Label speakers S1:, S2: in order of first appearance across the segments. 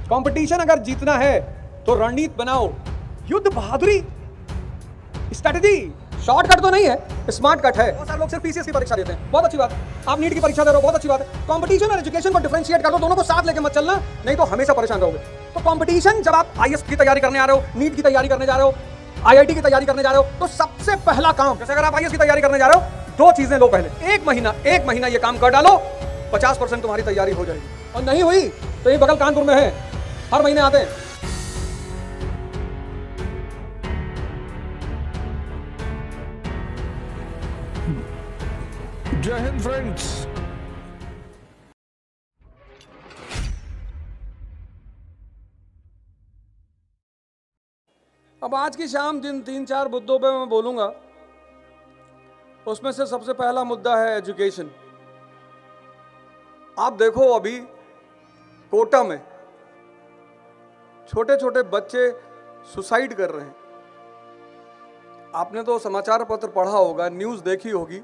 S1: Competition अगर जीतना है तो रणनीति बनाओ, युद्ध बहादुरी, स्ट्रेटजी। शॉर्टकट तो नहीं है, स्मार्ट कट है। बहुत सारे लोग सिर्फ पीसीएस की परीक्षा देते हैं, बहुत अच्छी बात। आप नीट की परीक्षा दे रहे हो, बहुत अच्छी बात है। कंपटीशन और एजुकेशन को डिफरेंशिएट कर दो, दोनों को साथ लेके मत चलना, नहीं तो हमेशा परेशान रहोगे। तो कंपटीशन, जब आप आईएएस की तैयारी करने आ रहे हो, नीट की तैयारी करने जा रहे हो, आईआईटी की तैयारी करने जा रहे हो, तो सबसे पहला काम, जैसे अगर आप आईएएस की तैयारी करने जा रहे हो, दो चीजें लो पहले। एक महीना ये काम कर डालो, 50% तुम्हारी तैयारी हो जाएगी। और नहीं हुई तो ये बगल कानपुर में है, हर महीने आते हैं।
S2: जय हिंद फ्रेंड्स।
S1: अब आज की शाम जिन 3-4 मुद्दों पे मैं बोलूंगा, उसमें से सबसे पहला मुद्दा है एजुकेशन। आप देखो अभी कोटा में छोटे छोटे बच्चे सुसाइड कर रहे हैं। आपने तो समाचार पत्र पढ़ा होगा, न्यूज़ देखी होगी।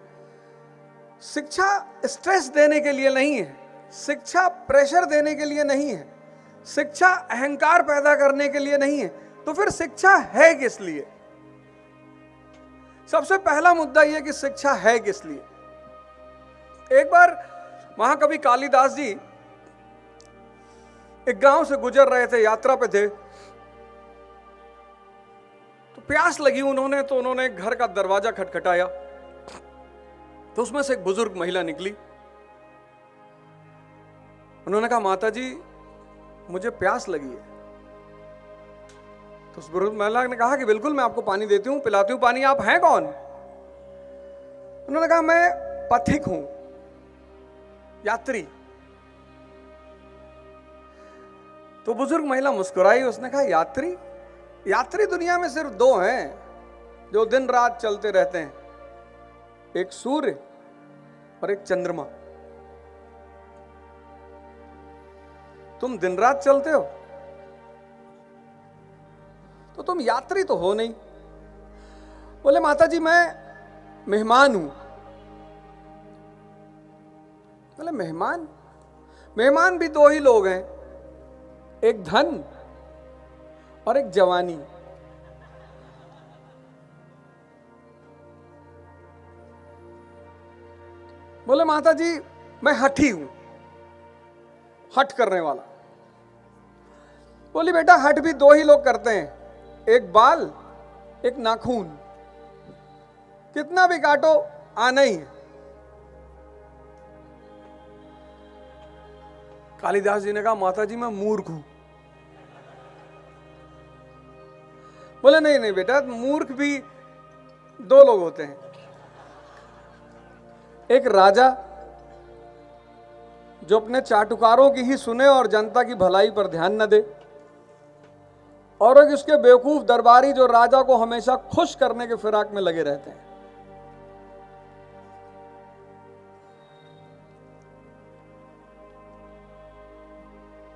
S1: शिक्षा स्ट्रेस देने के लिए नहीं है, शिक्षा प्रेशर देने के लिए नहीं है, शिक्षा अहंकार पैदा करने के लिए नहीं है, तो फिर शिक्षा है किस लिए? सबसे पहला मुद्दा यह कि शिक्षा है किस लिए। एक बार महाकवि कालिदास जी एक गांव से गुजर रहे थे, यात्रा पे थे, तो प्यास लगी उन्होंने, तो उन्होंने घर का दरवाजा खटखटाया, तो उसमें से एक बुजुर्ग महिला निकली। उन्होंने कहा, माता जी मुझे प्यास लगी है। तो उस बुजुर्ग महिला ने कहा कि बिल्कुल मैं आपको पानी देती हूं, पिलाती हूं पानी। आप हैं कौन? उन्होंने कहा, मैं पथिक हूं, यात्री। तो बुजुर्ग महिला मुस्कुराई, उसने कहा, यात्री? यात्री दुनिया में सिर्फ दो हैं जो दिन रात चलते रहते हैं, एक सूर्य और एक चंद्रमा। तुम दिन रात चलते हो तो तुम यात्री तो हो नहीं। बोले, माता जी मैं मेहमान हूं। बोले, मेहमान? मेहमान भी दो ही लोग हैं, एक धन और एक जवानी। बोले, माता जी मैं हठी हूं, हठ करने वाला। बोली, बेटा हठ भी दो ही लोग करते हैं, एक बाल एक नाखून, कितना भी काटो आना ही है। कालिदास जी ने कहा, माता जी मैं मूर्ख हूं। बोले, नहीं नहीं बेटा, मूर्ख भी दो लोग होते हैं, एक राजा जो अपने चाटुकारों की ही सुने और जनता की भलाई पर ध्यान न दे, और एक उसके बेवकूफ दरबारी जो राजा को हमेशा खुश करने के फिराक में लगे रहते हैं।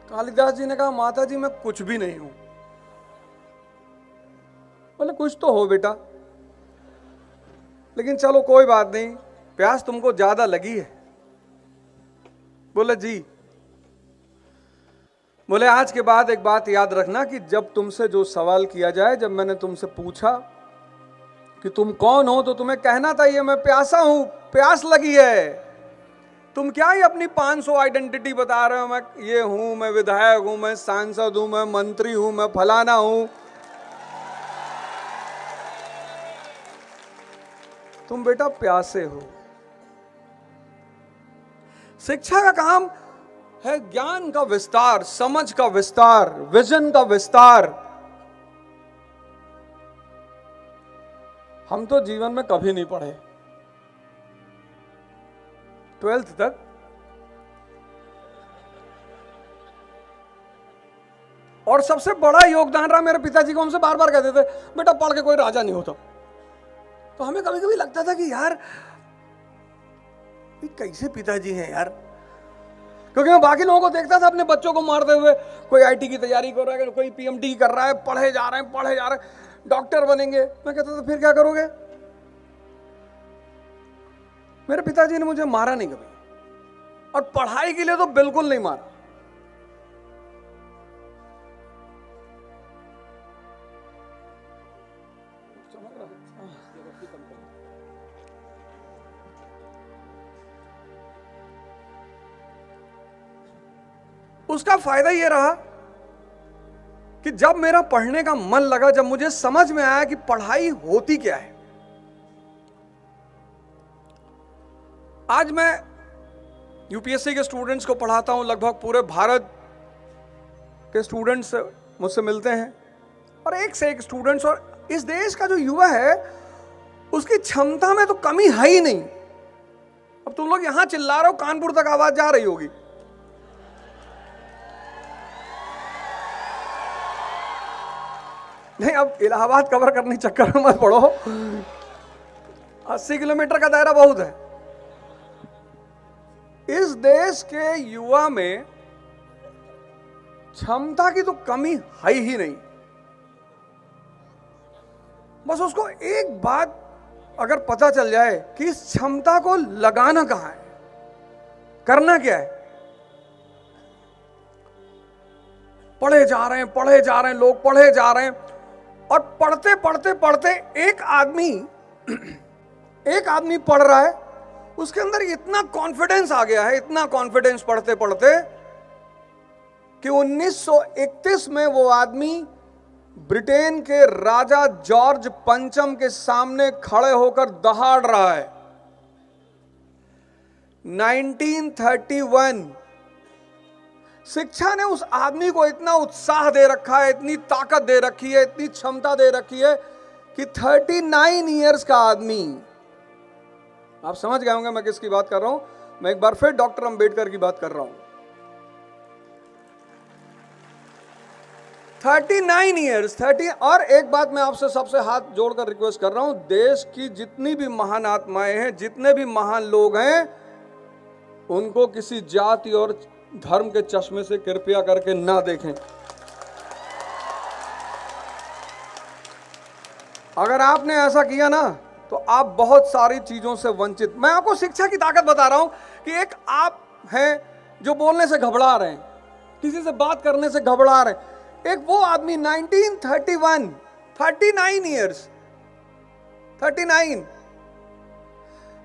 S1: कालिदास जी ने कहा, माता जी मैं कुछ भी नहीं हूं। बोले, कुछ तो हो बेटा, लेकिन चलो कोई बात नहीं, प्यास तुमको ज्यादा लगी है। बोले, जी। बोले, आज के बाद एक बात याद रखना कि जब तुमसे जो सवाल किया जाए, जब मैंने तुमसे पूछा कि तुम कौन हो, तो तुम्हें कहना था ये मैं प्यासा हूं, प्यास लगी है। तुम क्या ही अपनी 500 आइडेंटिटी बता रहे हो, मैं ये हूं, मैं विधायक हूं, मैं सांसद हूं, मैं मंत्री हूं, मैं फलाना हूं। तुम बेटा प्यासे हो। शिक्षा का काम है ज्ञान का विस्तार, समझ का विस्तार, विजन का विस्तार। हम तो जीवन में कभी नहीं पढ़े, 12th तक। और सबसे बड़ा योगदान रहा मेरे पिताजी को, हमसे बार बार कहते थे, बेटा पढ़ के कोई राजा नहीं होता। तो हमें कभी कभी लगता था कि यार ये कैसे पिताजी हैं यार, क्योंकि मैं बाकी लोगों को देखता था अपने बच्चों को मारते हुए, कोई आईटी की तैयारी कर रहा है, कोई पीएमटी कर रहा है, पढ़े जा रहे हैं, डॉक्टर बनेंगे। मैं कहता था फिर क्या करोगे? मेरे पिताजी ने मुझे मारा नहीं कभी, और पढ़ाई के लिए तो बिल्कुल नहीं मारा। उसका फायदा ये रहा कि जब मेरा पढ़ने का मन लगा, जब मुझे समझ में आया कि पढ़ाई होती क्या है। आज मैं यूपीएससी के स्टूडेंट्स को पढ़ाता हूं, लगभग पूरे भारत के स्टूडेंट्स मुझसे मिलते हैं, और एक से एक स्टूडेंट्स। और इस देश का जो युवा है उसकी क्षमता में तो कमी है ही नहीं। अब तुम लोग यहां चिल्ला रहे हो, कानपुर तक आवाज जा रही होगी। नहीं, अब इलाहाबाद कवर करने चक्कर में मत पड़ो, 80 किलोमीटर का दायरा बहुत है। इस देश के युवा में क्षमता की तो कमी है ही नहीं। बस उसको एक बात अगर पता चल जाए कि इस क्षमता को लगाना कहां है, करना क्या है। पढ़े जा रहे हैं, पढ़े जा रहे हैं, लोग पढ़े जा रहे हैं, और पढ़ते पढ़ते पढ़ते एक आदमी पढ़ रहा है, उसके अंदर इतना कॉन्फिडेंस आ गया है, इतना कॉन्फिडेंस पढ़ते पढ़ते, कि 1931 में वो आदमी ब्रिटेन के राजा जॉर्ज पंचम के सामने खड़े होकर दहाड़ रहा है। 1931 शिक्षा ने उस आदमी को इतना उत्साह दे रखा है, इतनी ताकत दे रखी है, इतनी क्षमता दे रखी है कि 39 इयर्स का आदमी, आप समझ गए होंगे मैं किसकी बात कर रहा हूं। मैं एक बार फिर डॉक्टर अंबेडकर की बात कर रहा हूं। 39 इयर्स 30। और एक बात मैं आपसे सबसे हाथ जोड़कर रिक्वेस्ट कर रहा हूं, देश की जितनी भी महान आत्माएं हैं, जितने भी महान लोग हैं, उनको किसी जाति और धर्म के चश्मे से कृपया करके ना देखें। अगर आपने ऐसा किया ना तो आप बहुत सारी चीजों से वंचित। मैं आपको शिक्षा की ताकत बता रहा हूं कि एक आप हैं जो बोलने से घबरा रहे हैं, किसी से बात करने से घबरा रहे हैं, एक वो आदमी 1931, 39 इयर्स, 39,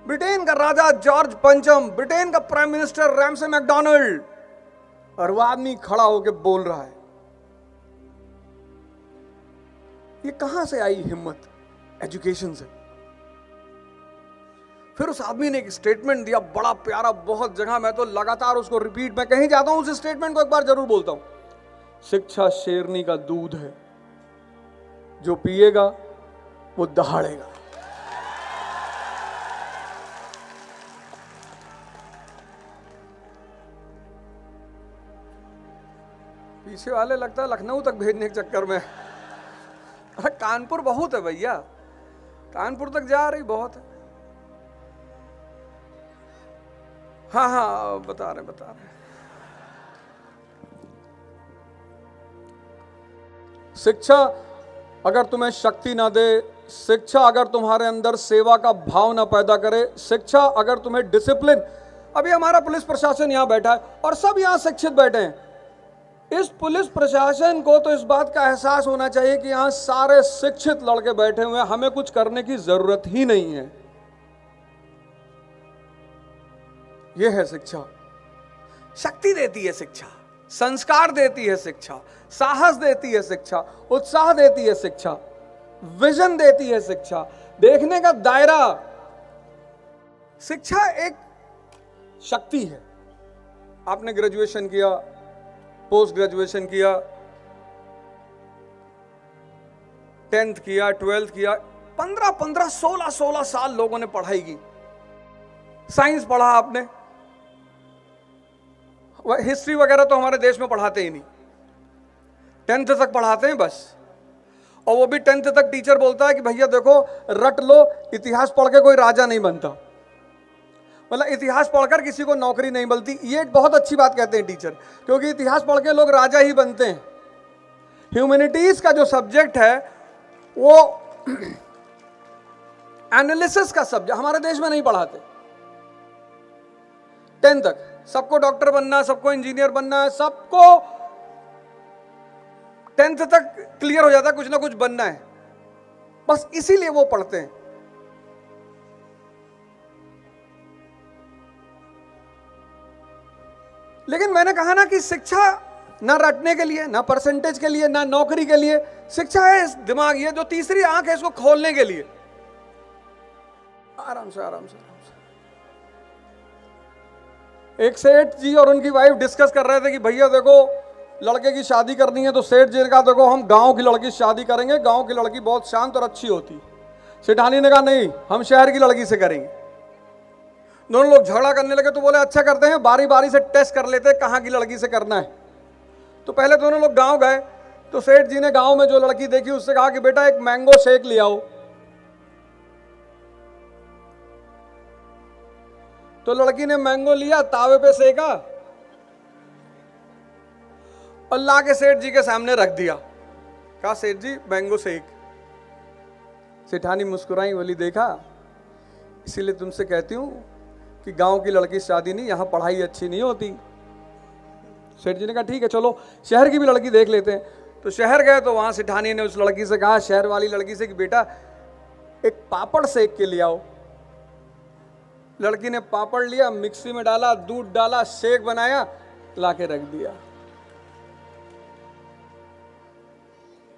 S1: ब्रिटेन का राजा जॉर्ज पंचम, ब्रिटेन का प्राइम मिनिस्टर रैमसे मैकडोनाल्ड, और वो आदमी खड़ा होकर बोल रहा है। ये कहां से आई हिम्मत? एजुकेशन से। फिर उस आदमी ने एक स्टेटमेंट दिया, बड़ा प्यारा, बहुत जगह मैं तो लगातार उसको रिपीट, मैं कहीं जाता हूं उस स्टेटमेंट को एक बार जरूर बोलता हूं। शिक्षा शेरनी का दूध है, जो पिएगा वो दहाड़ेगा। पीछे वाले लगता है लखनऊ तक भेजने के चक्कर में। अरे कानपुर बहुत है भैया, कानपुर तक जा रही बहुत है। हाँ हाँ बता रहे। शिक्षा अगर तुम्हें शक्ति ना दे, शिक्षा अगर तुम्हारे अंदर सेवा का भाव ना पैदा करे, शिक्षा अगर तुम्हें डिसिप्लिन, अभी हमारा पुलिस प्रशासन यहां बैठा है और सब यहां शिक्षित बैठे हैं। इस पुलिस प्रशासन को तो इस बात का एहसास होना चाहिए कि यहां सारे शिक्षित लड़के बैठे हुए हैं, हमें कुछ करने की जरूरत ही नहीं है। यह है शिक्षा। शक्ति देती है शिक्षा, संस्कार देती है शिक्षा, साहस देती है शिक्षा, उत्साह देती है शिक्षा, विजन देती है शिक्षा, देखने का दायरा। शिक्षा एक शक्ति है। आपने ग्रेजुएशन किया, पोस्ट ग्रेजुएशन किया, 10th किया, 12th किया, 15 16 साल लोगों ने पढ़ाई की। साइंस पढ़ा आपने, हिस्ट्री वगैरह तो हमारे देश में पढ़ाते ही नहीं, 10th तक पढ़ाते हैं बस। और वो भी 10th तक टीचर बोलता है कि भैया देखो रट लो, इतिहास पढ़ के कोई राजा नहीं बनता, मतलब इतिहास पढ़कर किसी को नौकरी नहीं मिलती। ये एक बहुत अच्छी बात कहते हैं टीचर, क्योंकि इतिहास पढ़ के लोग राजा ही बनते हैं। ह्यूमैनिटीज का जो सब्जेक्ट है वो एनालिसिस का सब्जेक्ट हमारे देश में नहीं पढ़ाते। 10th तक सबको डॉक्टर बनना है, सबको इंजीनियर बनना है, सबको 10th तक क्लियर हो जाता है कुछ ना कुछ बनना है, बस इसीलिए वो पढ़ते हैं। लेकिन मैंने कहा ना कि शिक्षा ना रटने के लिए, ना परसेंटेज के लिए, ना नौकरी के लिए। शिक्षा है इस दिमाग, ये जो तीसरी आंख है इसको खोलने के लिए। आराम से आराम से आराम से। एक सेठ जी और उनकी वाइफ डिस्कस कर रहे थे कि भैया देखो लड़के की शादी करनी है, तो सेठ जी ने कहा देखो हम गांव की लड़की से शादी करेंगे, गांव की लड़की बहुत शांत और अच्छी होती। सेठानी ने कहा नहीं, हम शहर की लड़की से करेंगे। दोनों लोग झगड़ा करने लगे, तो बोले अच्छा करते हैं, बारी बारी से टेस्ट कर लेते हैं कहाँ की लड़की से करना है। तो पहले दोनों लोग गांव गए, तो सेठ जी ने गांव में जो लड़की देखी उससे कहा कि बेटा एक मैंगो शेक ले आओ। तो लड़की ने मैंगो लिया, तावे पे सेका और ला के सेठ जी के सामने रख दिया। कहा सेठ जी मैंगो शेक। सेठानी मुस्कुराई, बोली देखा इसीलिए तुमसे कहती हूं कि गांव की लड़की से शादी नहीं, यहां पढ़ाई अच्छी नहीं होती। सेठ जी ने कहा ठीक है चलो शहर की भी लड़की देख लेते हैं। तो शहर गए, तो वहां सेठानी ने उस लड़की से कहा, शहर वाली लड़की से, कि बेटा एक पापड़ सेक के ले आओ। लड़की ने पापड़ लिया, मिक्सी में डाला, दूध डाला, शेक बनाया, लाके रख दिया।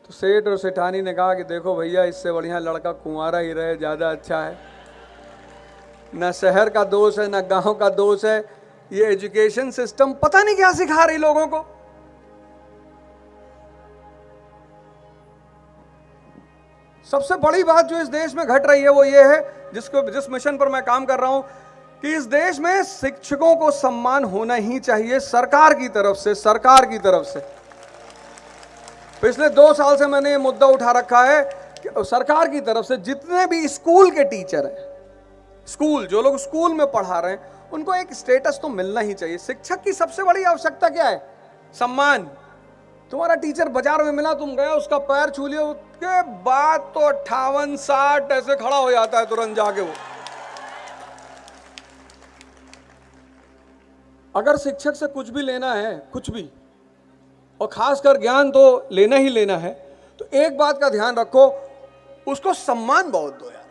S1: तो सेठ और सेठानी ने कहा कि देखो भैया इससे बढ़िया लड़का कुंवारा ही रहे, ज्यादा अच्छा है। ना शहर का दोष है ना गांव का दोष है, ये एजुकेशन सिस्टम पता नहीं क्या सिखा रही लोगों को। सबसे बड़ी बात जो इस देश में घट रही है वो ये है, जिस मिशन पर मैं काम कर रहा हूं, कि इस देश में शिक्षकों को सम्मान होना ही चाहिए सरकार की तरफ से। सरकार की तरफ से पिछले 2 साल से मैंने ये मुद्दा उठा रखा है कि सरकार की तरफ से जितने भी स्कूल के टीचर हैं, स्कूल जो लोग स्कूल में पढ़ा रहे हैं, उनको एक स्टेटस तो मिलना ही चाहिए। शिक्षक की सबसे बड़ी आवश्यकता क्या है? सम्मान। तुम्हारा टीचर बाजार में मिला, तुम गए उसका पैर छू लिया, उसके बाद तो 58-60 ऐसे खड़ा हो जाता है तुरंत जाके वो। अगर शिक्षक से कुछ भी लेना है, कुछ भी, और खासकर ज्ञान तो लेना ही लेना है, तो एक बात का ध्यान रखो, उसको सम्मान बहुत दो यार।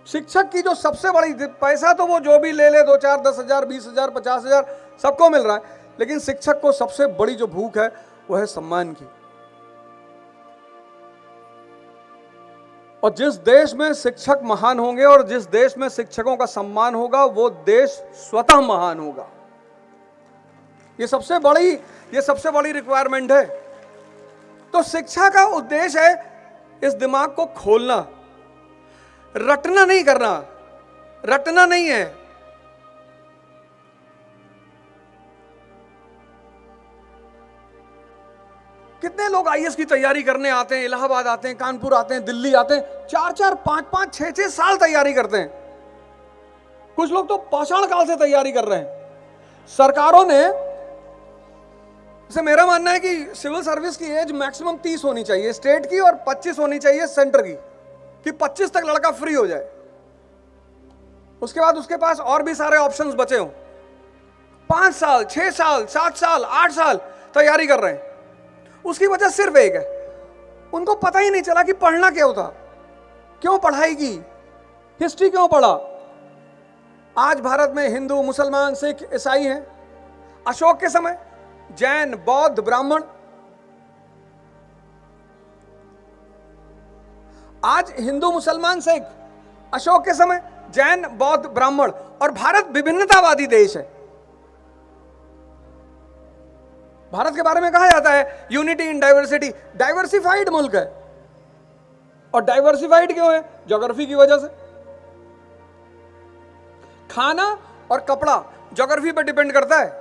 S1: शिक्षक की जो सबसे बड़ी, पैसा तो वो जो भी ले ले, 2-4, 10,000, 20,000, 50,000 सबको मिल रहा है, लेकिन शिक्षक को सबसे बड़ी जो भूख है वो है सम्मान की। और जिस देश में शिक्षक महान होंगे और जिस देश में शिक्षकों का सम्मान होगा, वो देश स्वतः महान होगा। ये सबसे बड़ी रिक्वायरमेंट है। तो शिक्षा का उद्देश्य है इस दिमाग को खोलना, रटना नहीं करना। रटना नहीं है। कितने लोग आईएएस की तैयारी करने आते हैं, इलाहाबाद आते हैं, कानपुर आते हैं, दिल्ली आते हैं, 4-4, 5-5, 6-6 साल तैयारी करते हैं। कुछ लोग तो पाषाण काल से तैयारी कर रहे हैं। सरकारों ने, जैसे मेरा मानना है कि सिविल सर्विस की एज मैक्सिमम 30 होनी चाहिए स्टेट की, और 25 होनी चाहिए सेंटर की, कि 25 तक लड़का फ्री हो जाए। उसके बाद उसके पास और भी सारे ऑप्शंस बचे हों। 5 साल, 6 साल, 7 साल, 8 साल तैयारी कर रहे हैं। उसकी वजह सिर्फ एक है, उनको पता ही नहीं चला कि पढ़ना क्यों था, क्यों पढ़ाई की, हिस्ट्री क्यों पढ़ा। आज भारत में हिंदू, मुसलमान, सिख, ईसाई हैं। अशोक के समय जैन, बौद्ध, ब्राह्मण। आज हिंदू, मुसलमान, सिख। अशोक के समय जैन, बौद्ध, ब्राह्मण। और भारत विभिन्नतावादी देश है। भारत के बारे में कहा जाता है यूनिटी इन डाइवर्सिटी। डाइवर्सिफाइड मुल्क है। और डाइवर्सिफाइड क्यों है? ज्योग्राफी की वजह से। खाना और कपड़ा ज्योग्राफी पर डिपेंड करता है।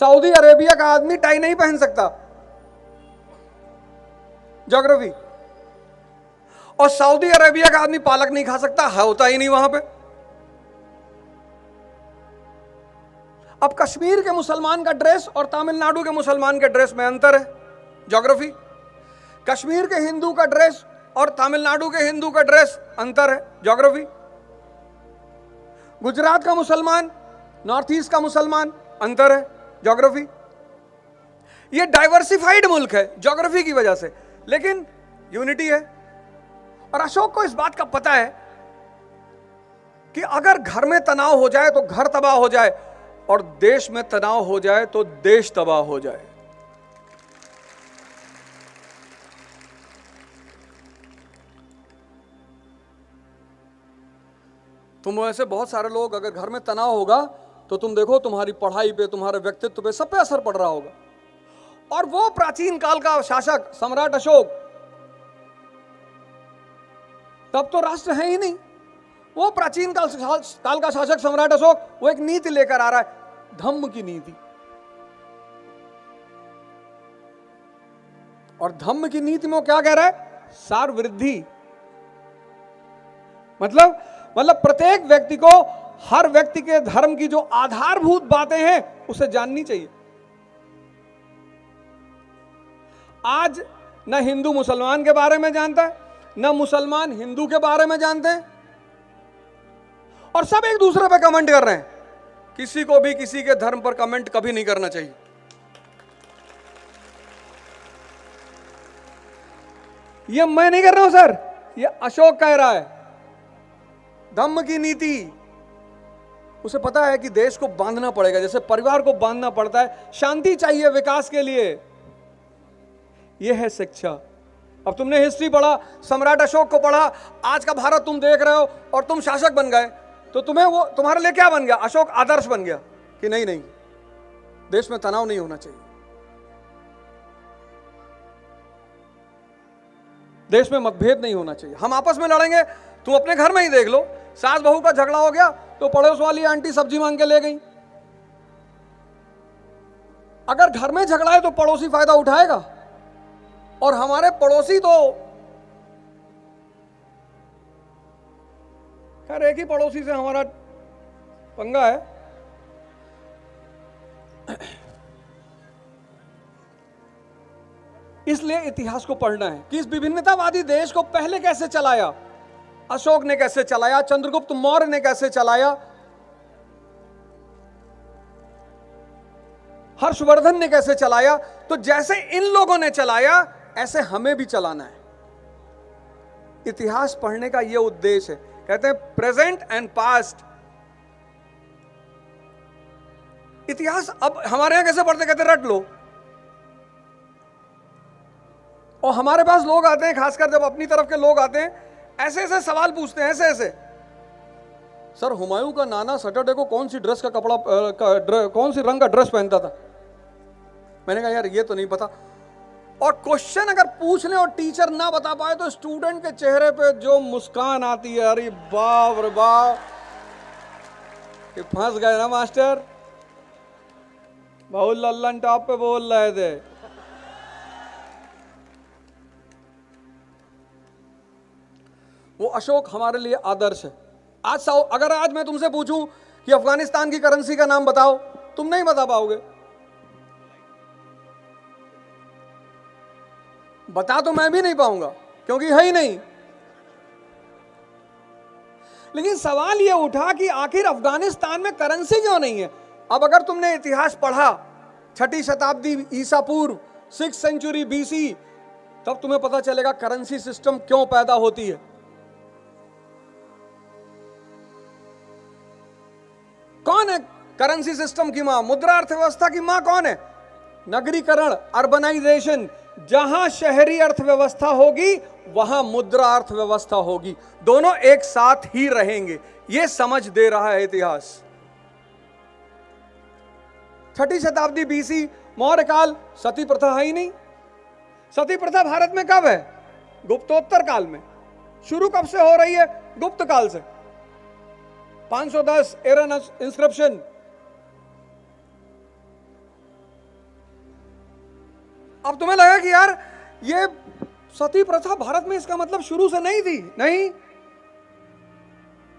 S1: सऊदी अरेबिया का आदमी टाई नहीं पहन सकता, ज्योग्राफी। और सऊदी अरेबिया का आदमी पालक नहीं खा सकता, होता ही नहीं वहां पे। अब कश्मीर के मुसलमान का ड्रेस और तमिलनाडु के मुसलमान के ड्रेस में अंतर है, ज्योग्राफी। कश्मीर के हिंदू का ड्रेस और तमिलनाडु के हिंदू का ड्रेस अंतर है, ज्योग्राफी। गुजरात का मुसलमान, नॉर्थ ईस्ट का मुसलमान, अंतर है, ज्योग्राफी। ये डाइवर्सिफाइड मुल्क है ज्योग्राफी की वजह से, लेकिन यूनिटी है। और अशोक को इस बात का पता है कि अगर घर में तनाव हो जाए तो घर तबाह हो जाए, और देश में तनाव हो जाए तो देश तबाह हो जाए। तुम वैसे बहुत सारे लोग, अगर घर में तनाव होगा तो तुम देखो तुम्हारी पढ़ाई पे, तुम्हारे व्यक्तित्व पे, सब पे असर पड़ रहा होगा। और वो प्राचीन काल का शासक सम्राट अशोक, तब तो राष्ट्र है ही नहीं, वो प्राचीन काल का शासक सम्राट अशोक, वो एक नीति लेकर आ रहा है, धम्म की नीति। और धम्म की नीति में वो क्या कह रहा है? सार वृद्धि। मतलब प्रत्येक व्यक्ति को, हर व्यक्ति के धर्म की जो आधारभूत बातें हैं उसे जाननी चाहिए। आज न हिंदू मुसलमान के बारे में जानता है, न मुसलमान हिंदू के बारे में जानते हैं, और सब एक दूसरे पे कमेंट कर रहे हैं। किसी को भी किसी के धर्म पर कमेंट कभी नहीं करना चाहिए। ये मैं नहीं कर रहा हूं सर, ये अशोक कह रहा है। धम्म की नीति, उसे पता है कि देश को बांधना पड़ेगा, जैसे परिवार को बांधना पड़ता है, शांति चाहिए विकास के लिए। यह है शिक्षा। अब तुमने हिस्ट्री पढ़ा, सम्राट अशोक को पढ़ा, आज का भारत तुम देख रहे हो, और तुम शासक बन गए, तो तुम्हें वो तुम्हारे लिए क्या बन गया? अशोक आदर्श बन गया कि नहीं नहीं, देश में तनाव नहीं होना चाहिए, देश में मतभेद नहीं होना चाहिए, हम आपस में लड़ेंगे। तुम अपने घर में ही देख लो, सास बहू का झगड़ा हो गया तो पड़ोस वाली आंटी सब्जी मांग के ले गई। अगर घर में झगड़ा है तो पड़ोसी फायदा उठाएगा, और हमारे पड़ोसी तो खैर एक ही पड़ोसी से हमारा पंगा है। इसलिए इतिहास को पढ़ना है कि इस विभिन्नतावादी देश को पहले कैसे चलाया, अशोक ने कैसे चलाया, चंद्रगुप्त मौर्य ने कैसे चलाया, हर्षवर्धन ने कैसे चलाया। तो जैसे इन लोगों ने चलाया ऐसे हमें भी चलाना है। इतिहास पढ़ने का यह उद्देश्य है। कहते हैं प्रेजेंट एंड पास्ट। इतिहास अब हमारे यहां कैसे पढ़ते? कहते रट लो। और हमारे पास लोग आते हैं, खासकर जब अपनी तरफ के लोग आते हैं, ऐसे ऐसे सवाल पूछते हैं, ऐसे ऐसे। सर हुमायूं का नाना सैटरडे को कौन सी ड्रेस का कपड़ा कौन सी रंग का ड्रेस पहनता था? मैंने कहा यार ये तो नहीं पता। और क्वेश्चन अगर पूछ ले और टीचर ना बता पाए तो स्टूडेंट के चेहरे पे जो मुस्कान आती है, अरे बाप रे बाप, कि फंस गए ना मास्टर, बहुत लल्लन टॉप पे बोल रहे थे। वो अशोक हमारे लिए आदर्श है। अगर आज मैं तुमसे पूछूं कि अफगानिस्तान की करेंसी का नाम बताओ, तुम नहीं बता पाओगे। बता तो मैं भी नहीं पाऊंगा क्योंकि है ही नहीं। लेकिन सवाल यह उठा कि आखिर अफगानिस्तान में करेंसी क्यों नहीं है। अब अगर तुमने इतिहास पढ़ा, 6ठी शताब्दी ईसा पूर्व, 6th सेंचुरी BC, तब तुम्हें पता चलेगा करेंसी सिस्टम क्यों पैदा होती है। कौन है करेंसी सिस्टम की मां? मुद्रा अर्थव्यवस्था की मां कौन है? नगरीकरण, अर्बनाइजेशन। जहां शहरी अर्थव्यवस्था होगी वहां मुद्रा अर्थव्यवस्था होगी, दोनों एक साथ ही रहेंगे। यह समझ दे रहा है इतिहास। 6ठी शताब्दी BC, मौर्य काल, सती प्रथा है ही नहीं। सती प्रथा भारत में कब है? गुप्तोत्तर काल में। शुरू कब से हो रही है? गुप्त काल से। 510 एरन इंस्क्रिप्शन। अब तुम्हें लगा कि यार ये सती प्रथा भारत में, इसका मतलब शुरू से नहीं थी। नहीं,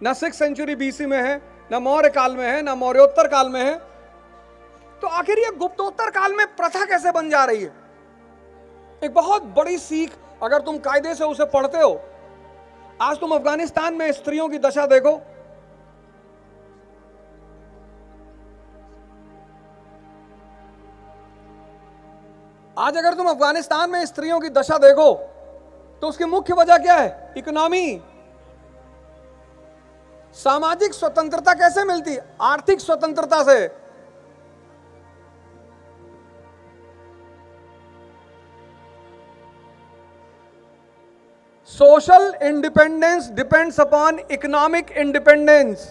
S1: ना 6th सेंचुरी BC में है, ना मौर्य काल में है, ना मौर्योत्तर काल में है। तो आखिर ये गुप्तोत्तर काल में प्रथा कैसे बन जा रही है? एक बहुत बड़ी सीख अगर तुम कायदे से उसे पढ़ते हो। आज तुम अफगानिस्तान में स्त्रियों की दशा देखो। आज अगर तुम अफगानिस्तान में स्त्रियों की दशा देखो तो उसकी मुख्य वजह क्या है? इकोनॉमी। सामाजिक स्वतंत्रता कैसे मिलती? आर्थिक स्वतंत्रता से। Social independence depends upon economic independence.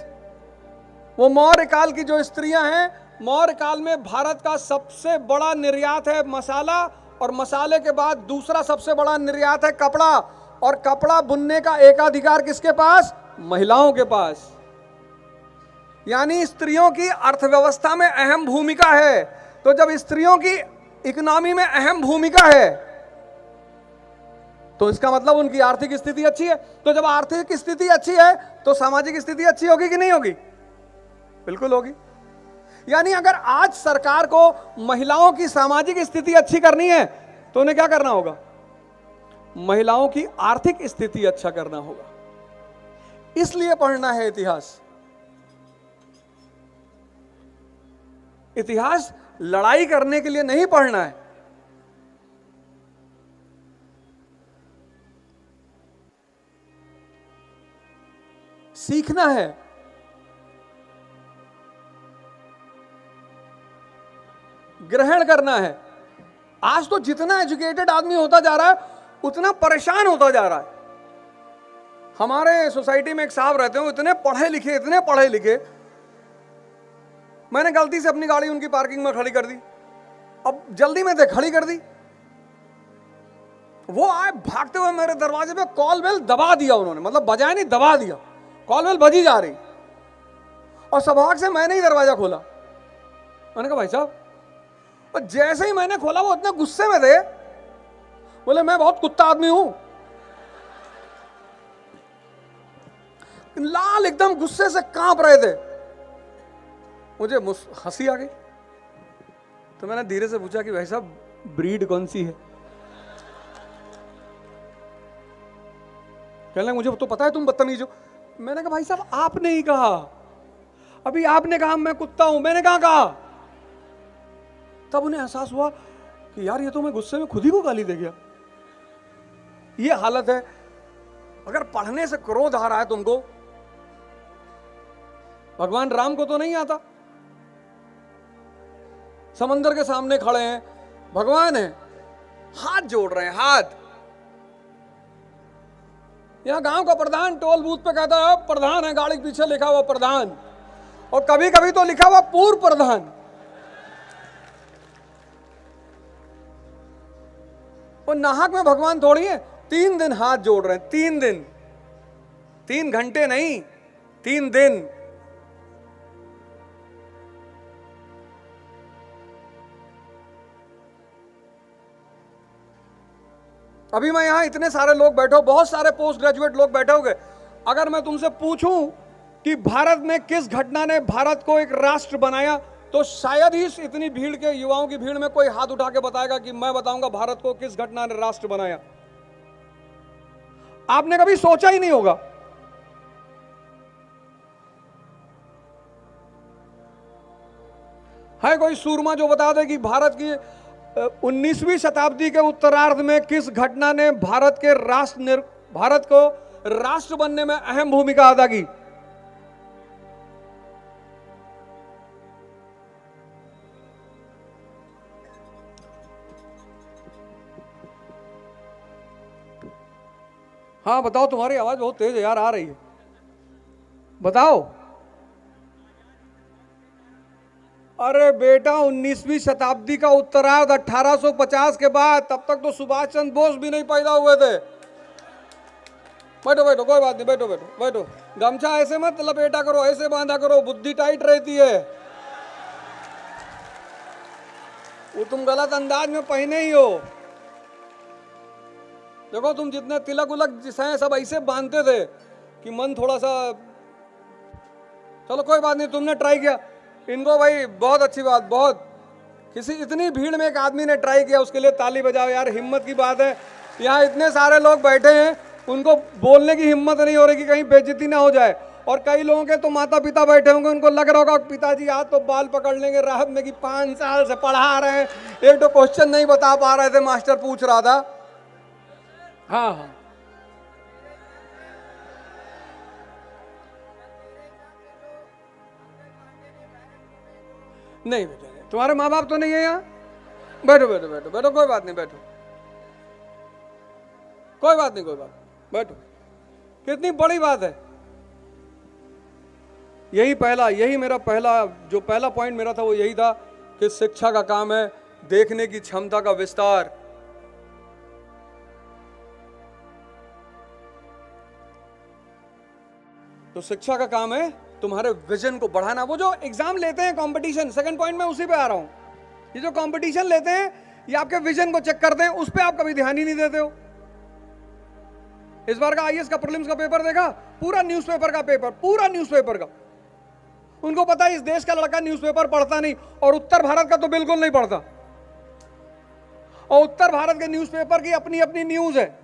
S1: वो मौर्य काल की जो स्त्रियां हैं, मौर्य काल में भारत का सबसे बड़ा निर्यात है मसाला, और मसाले के बाद दूसरा सबसे बड़ा निर्यात है कपड़ा, और कपड़ा बुनने का एकाधिकार किसके पास? महिलाओं के पास। यानी स्त्रियों की अर्थव्यवस्था में अहम भूमिका है। तो जब स्त्रियों की इकोनॉमी में अहम भूमिका है तो इसका मतलब उनकी आर्थिक स्थिति अच्छी है। तो जब आर्थिक स्थिति अच्छी है तो सामाजिक स्थिति अच्छी होगी कि नहीं होगी? बिल्कुल होगी। यानी अगर आज सरकार को महिलाओं की सामाजिक स्थिति अच्छी करनी है तो उन्हें क्या करना होगा? महिलाओं की आर्थिक स्थिति अच्छा करना होगा। इसलिए पढ़ना है इतिहास। इतिहास लड़ाई करने के लिए नहीं पढ़ना है। सीखना है। ग्रहण करना है। आज तो जितना एजुकेटेड आदमी होता जा रहा है उतना परेशान होता जा रहा है। हमारे सोसाइटी में एक साहब रहते हैं, इतने पढ़े लिखे। मैंने गलती से अपनी गाड़ी उनकी पार्किंग में खड़ी कर दी। अब जल्दी में थे, खड़ी कर दी। वो आए भागते हुए मेरे दरवाजे पे, कॉल बेल दबा दिया उन्होंने, मतलब बजाय नहीं, दबा दिया। कॉल बेल बजी जा रही और सौभाग्य से मैंने ही दरवाजा खोला। मैंने कहा भाई साहब, और जैसे ही मैंने खोला वो इतने गुस्से में थे, बोले मैं बहुत कुत्ता आदमी हूं। लाल एकदम गुस्से से कांप रहे थे। मुझे हंसी आ गई तो मैंने धीरे से पूछा कि भाई साहब ब्रीड कौन सी है? कहने लगे मुझे तो पता है तुम बदतमीज हो। मैंने कहा भाई साहब आपने ही कहा, अभी आपने कहा मैं कुत्ता हूं, मैंने कहा। तब उन्हें एहसास हुआ कि यार ये तो मैं गुस्से में खुद ही को गाली दे गया। ये हालत है। अगर पढ़ने से क्रोध आ रहा है तुमको, भगवान राम को तो नहीं आता। समंदर के सामने खड़े हैं, भगवान है, हाथ जोड़ रहे हैं, हाथ। यहां गांव का प्रधान टोल बूथ पे कहता है प्रधान है, गाड़ी के पीछे लिखा हुआ प्रधान, और कभी कभी तो लिखा हुआ पूर्व प्रधान। और नाहक में भगवान थोड़ी है। 3 दिन हाथ जोड़ रहे हैं, 3 दिन, 3 घंटे नहीं, 3 दिन। अभी मैं यहां इतने सारे लोग बैठे हो, बहुत सारे पोस्ट ग्रेजुएट लोग बैठे होंगे। अगर मैं तुमसे पूछूं कि भारत में किस घटना ने भारत को एक राष्ट्र बनाया, तो शायद ही इतनी भीड़ के, युवाओं की भीड़ में कोई हाथ उठा के बताएगा कि मैं बताऊंगा भारत को किस घटना ने राष्ट्र बनाया। आपने कभी सोचा ही नहीं होगा। है कोई सूरमा जो बता दे कि भारत की 19वीं शताब्दी के उत्तरार्ध में किस घटना ने भारत को राष्ट्र बनने में अहम भूमिका अदा की? हाँ बताओ, तुम्हारी आवाज बहुत तेज है यार, आ रही है, बताओ। अरे बेटा 19वीं शताब्दी का उत्तरार्ध 1850 के बाद, तब तक तो सुभाष चंद्र बोस भी नहीं पैदा हुए थे। बैठो बैठो, कोई बात नहीं, बैठो बैठो बैठो। गमछा ऐसे मत लपेटा करो, ऐसे बांधा करो, बुद्धि टाइट रहती है। वो तुम गलत अंदाज में पहने ही हो। देखो तुम जितने तिलक उलक जिसे सब ऐसे बांधते थे कि मन थोड़ा सा, चलो कोई बात नहीं, तुमने ट्राई किया। इनको भाई बहुत अच्छी बात, बहुत, किसी इतनी भीड़ में एक आदमी ने ट्राई किया, उसके लिए ताली बजाओ यार, हिम्मत की बात है। यहाँ इतने सारे लोग बैठे हैं, उनको बोलने की हिम्मत नहीं हो रही कि कहीं बेइज्जती ना हो जाए। और कई लोगों के तो माता पिता बैठे होंगे, उनको लग रहा होगा पिताजी आज तो बाल पकड़ लेंगे राहत में कि 5 साल से पढ़ा रहे हैं, एक तो क्वेश्चन नहीं बता पा रहे थे, मास्टर पूछ रहा था। हाँ हाँ नहीं बेटा नहीं। तुम्हारे माँ बाप तो नहीं है यहाँ? बैठो बैठो बैठो बैठो, कोई बात नहीं, बैठो, कोई बात नहीं, कोई बात, बैठो। कितनी बड़ी बात है। यही मेरा पहला पॉइंट मेरा था वो यही था कि शिक्षा का काम है देखने की क्षमता का विस्तार। तो शिक्षा का काम है तुम्हारे विजन को बढ़ाना। वो जो एग्जाम लेते हैं कंपटीशन, सेकंड पॉइंट में उसी पे आ रहा हूं। ये जो कंपटीशन लेते हैं ये आपके विजन को चेक करते हैं, उस पे आप कभी ध्यान ही नहीं देते हो। इस बार का आईएएस का प्रीलिम्स का पेपर देखा, पूरा न्यूज़पेपर का पेपर, पूरा न्यूज़पेपर का। उनको पता है इस देश का लड़का न्यूज़पेपर पढ़ता नहीं, और उत्तर भारत का तो बिल्कुल नहीं पढ़ता। और उत्तर भारत के न्यूज़पेपर की अपनी अपनी न्यूज है।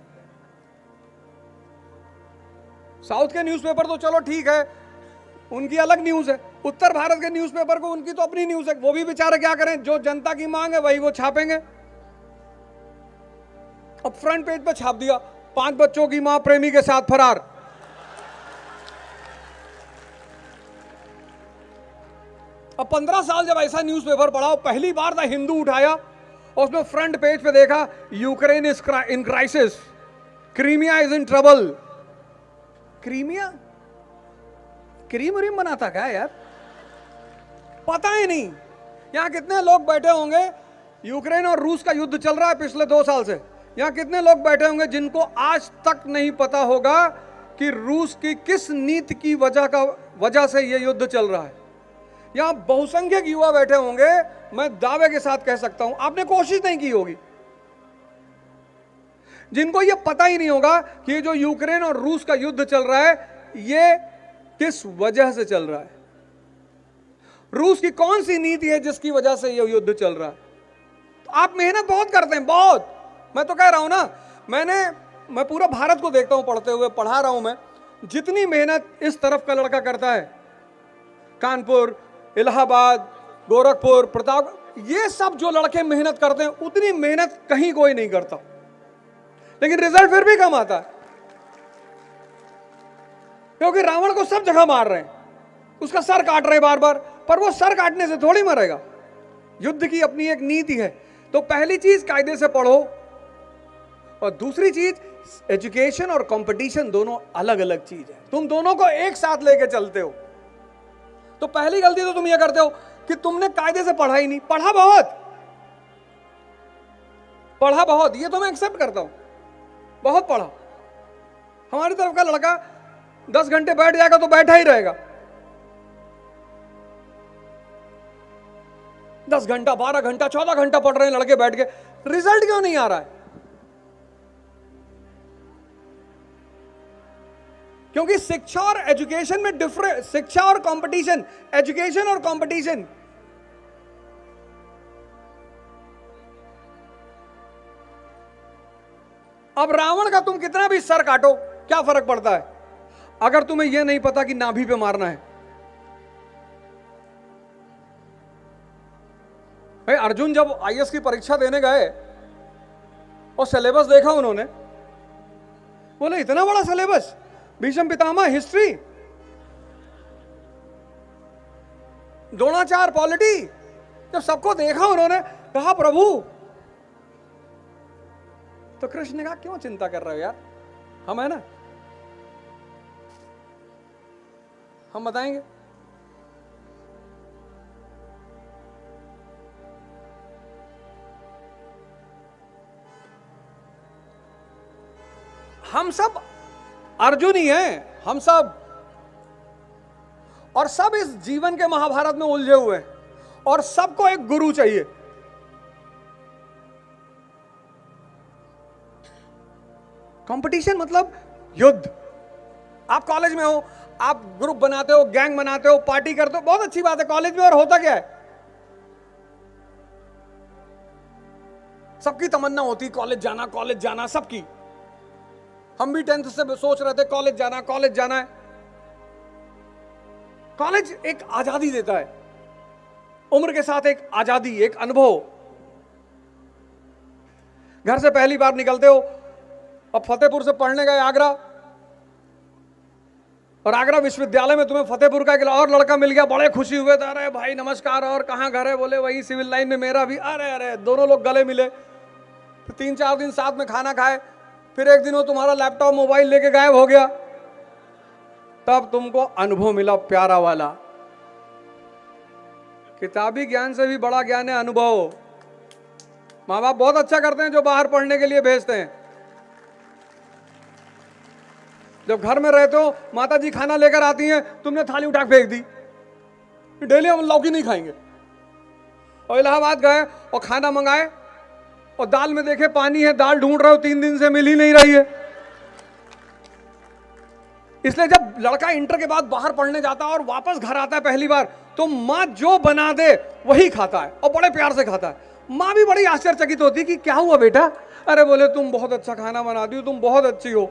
S1: साउथ के न्यूज़पेपर तो चलो ठीक है, उनकी अलग न्यूज है। उत्तर भारत के न्यूज़पेपर को उनकी तो अपनी न्यूज है। वो भी बेचारे क्या करें, जो जनता की मांग है वही वो छापेंगे। अब फ्रंट पेज पे छाप दिया, 5 बच्चों की मां प्रेमी के साथ फरार। अब 15 साल जब ऐसा न्यूज़पेपर पढ़ा, पहली बार द हिंदू उठाया और उसमें फ्रंट पेज पे देखा Ukraine is in crisis, Crimea is in trouble. Crimea cream बनाता क्या यार, पता ही नहीं। यहां कितने लोग बैठे होंगे, यूक्रेन और रूस का युद्ध चल रहा है पिछले 2 साल से। यहां कितने लोग बैठे होंगे जिनको आज तक नहीं पता होगा कि रूस की किस नीति की वजह से यह युद्ध चल रहा है। यहां बहुसंख्यक युवा बैठे होंगे, मैं दावे के साथ कह सकता हूं आपने कोशिश नहीं की होगी, जिनको यह पता ही नहीं होगा कि ये जो यूक्रेन और रूस का युद्ध चल रहा है ये किस वजह से चल रहा है। रूस की कौन सी नीति है जिसकी वजह से यह युद्ध चल रहा है। तो आप मेहनत बहुत करते हैं, बहुत। मैं तो कह रहा हूं ना, मैं पूरा भारत को देखता हूं पढ़ते हुए, पढ़ा रहा हूं मैं। जितनी मेहनत इस तरफ का लड़का करता है, कानपुर, इलाहाबाद, गोरखपुर, प्रताप, ये सब जो लड़के मेहनत करते हैं उतनी मेहनत कहीं कोई नहीं करता, लेकिन रिजल्ट फिर भी कम आता है। क्योंकि रावण को सब जगह मार रहे हैं, उसका सर काट रहे हैं बार बार, पर वो सर काटने से थोड़ी मरेगा। युद्ध की अपनी एक नीति है। तो पहली चीज कायदे से पढ़ो, और दूसरी चीज एजुकेशन और कंपटीशन दोनों अलग अलग चीज है। तुम दोनों को एक साथ लेके चलते हो। तो पहली गलती तो तुम ये करते हो कि तुमने कायदे से पढ़ा ही नहीं। पढ़ा बहुत, ये तो मैं एक्सेप्ट करता हूं, बहुत पढ़ा। हमारी तरफ का लड़का 10 घंटे बैठ जाएगा तो बैठा ही रहेगा। 10 घंटा, 12 घंटा, 14 घंटा पढ़ रहे हैं लड़के बैठ के, रिजल्ट क्यों नहीं आ रहा है? क्योंकि शिक्षा और एजुकेशन में डिफरेंस, शिक्षा और कंपटीशन, एजुकेशन और कंपटीशन। अब रावण का तुम कितना भी सर काटो, क्या फर्क पड़ता है अगर तुम्हें यह नहीं पता कि नाभि पे मारना है। भाई अर्जुन जब आईएएस की परीक्षा देने गए और सिलेबस देखा उन्होंने, बोले इतना बड़ा syllabus, Bhishma Pitamah history, Dronacharya polity, जब सबको देखा उन्होंने कहा प्रभु, तो कृष्ण ने कहा क्यों चिंता कर रहे हो यार, हम है ना, हम बताएंगे। हम सब अर्जुन ही हैं, हम सब, और सब इस जीवन के महाभारत में उलझे हुए हैं, और सबको एक गुरु चाहिए। कंपटीशन मतलब युद्ध। आप कॉलेज में हो, आप ग्रुप बनाते हो, गैंग बनाते हो, पार्टी करते हो, बहुत अच्छी बात है कॉलेज में, और होता क्या है, सबकी तमन्ना होती कॉलेज जाना, सबकी। हम भी 10th से सोच रहे थे कॉलेज जाना है। कॉलेज एक आजादी देता है, उम्र के साथ एक आजादी, एक अनुभव। घर से पहली बार निकलते हो, अब फतेहपुर से पढ़ने गए आगरा, और आगरा विश्वविद्यालय में तुम्हें फतेहपुर का एक और लड़का मिल गया, बड़े खुशी हुए थे, अरे भाई नमस्कार, और कहाँ घर है? बोले वही सिविल लाइन में, मेरा भी। अरे अरे, दोनों लोग गले मिले, फिर 3-4 दिन साथ में खाना खाए, फिर एक दिन वो तुम्हारा लैपटॉप मोबाइल लेके गायब हो गया, तब तुमको अनुभव मिला प्यारा वाला। किताबी ज्ञान से भी बड़ा ज्ञान है अनुभव। माँ बाप बहुत अच्छा करते हैं जो बाहर पढ़ने के लिए भेजते हैं। जब घर में रहते हो, माता जी खाना लेकर आती हैं, तुमने थाली उठा के फेंक दी, डेली हम लौकी नहीं खाएंगे। और इलाहाबाद गए और खाना मंगाए और दाल में देखे पानी है, दाल ढूंढ रहे हो, 3 दिन से मिल ही नहीं रही है। इसलिए जब लड़का इंटर के बाद बाहर पढ़ने जाता है और वापस घर आता है पहली बार, तो माँ जो बना दे वही खाता है और बड़े प्यार से खाता है। माँ भी बड़ी आश्चर्यचकित होती कि क्या हुआ बेटा? अरे बोले तुम बहुत अच्छा खाना बनाती हो, तुम बहुत अच्छी हो।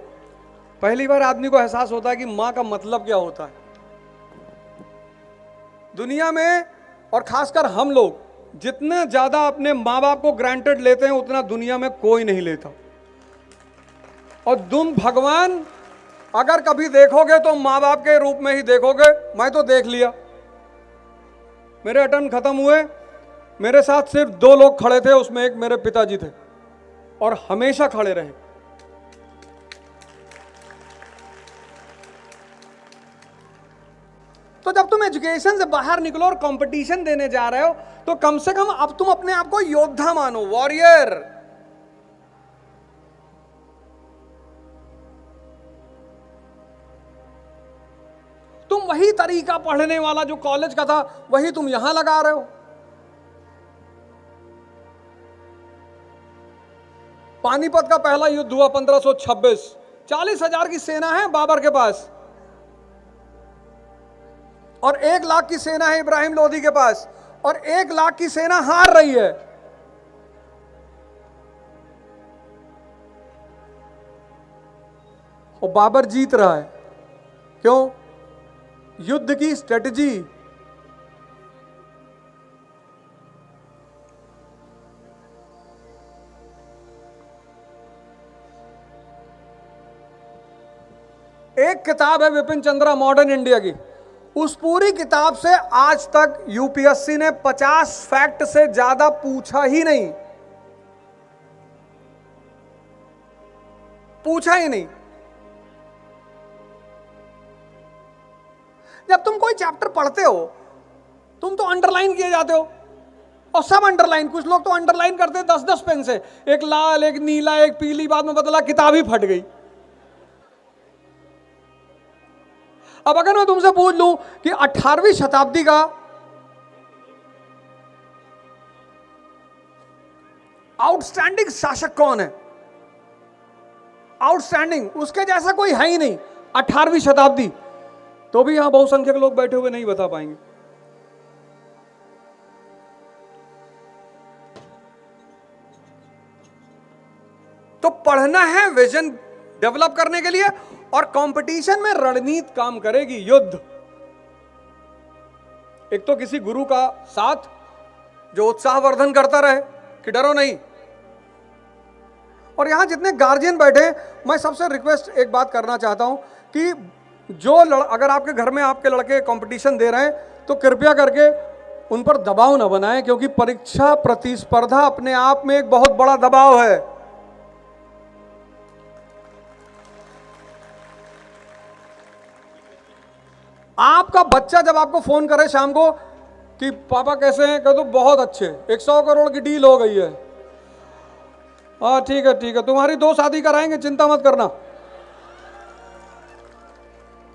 S1: पहली बार आदमी को एहसास होता है कि माँ का मतलब क्या होता है दुनिया में। और खासकर हम लोग जितना ज्यादा अपने माँ बाप को ग्रांटेड लेते हैं, उतना दुनिया में कोई नहीं लेता। और तुम भगवान अगर कभी देखोगे तो माँ बाप के रूप में ही देखोगे। मैं तो देख लिया, मेरे अटेम्प्ट खत्म हुए, मेरे साथ सिर्फ 2 लोग खड़े थे, उसमें एक मेरे पिताजी थे और हमेशा खड़े रहे। तो जब तुम एजुकेशन से बाहर निकलो और कंपटीशन देने जा रहे हो, तो कम से कम अब तुम अपने आप को योद्धा मानो, वॉरियर। तुम वही तरीका पढ़ने वाला जो कॉलेज का था, वही तुम यहां लगा रहे हो। पानीपत का पहला युद्ध हुआ 1526, 40,000 की सेना है बाबर के पास और 1 लाख की सेना है इब्राहिम लोदी के पास, और 1 लाख की सेना हार रही है। और बाबर जीत रहा है। क्यों? युद्ध की स्ट्रेटजी। एक किताब है विपिन चंद्रा मॉडर्न इंडिया की, उस पूरी किताब से आज तक यूपीएससी ने 50 फैक्ट से ज्यादा पूछा ही नहीं, पूछा ही नहीं। जब तुम कोई चैप्टर पढ़ते हो, तुम तो अंडरलाइन किए जाते हो, और सब अंडरलाइन। कुछ लोग तो अंडरलाइन करते 10-10 पेन से, एक लाल, एक नीला, एक पीली, बाद में बदला किताब ही फट गई। अब अगर मैं तुमसे पूछ लूं कि 18वीं शताब्दी का आउटस्टैंडिंग शासक कौन है, आउटस्टैंडिंग, उसके जैसा कोई है ही नहीं 18वीं शताब्दी, तो भी यहां बहुसंख्यक लोग बैठे हुए नहीं बता पाएंगे। तो पढ़ना है विजन डेवलप करने के लिए, और कंपटीशन में रणनीति काम करेगी, युद्ध। एक तो किसी गुरु का साथ जो उत्साहवर्धन करता रहे कि डरो नहीं। और यहां जितने गार्जियन बैठे, मैं सबसे रिक्वेस्ट एक बात करना चाहता हूं कि अगर आपके घर में आपके लड़के कंपटीशन दे रहे हैं, तो कृपया करके उन पर दबाव ना बनाएं, क्योंकि परीक्षा प्रतिस्पर्धा अपने आप में एक बहुत बड़ा दबाव है। आपका बच्चा जब आपको फोन करे शाम को कि पापा कैसे हैं, कह दो बहुत अच्छे, 100 करोड़ की डील हो गई है। हाँ ठीक है, तुम्हारी 2 शादी कराएंगे, चिंता मत करना।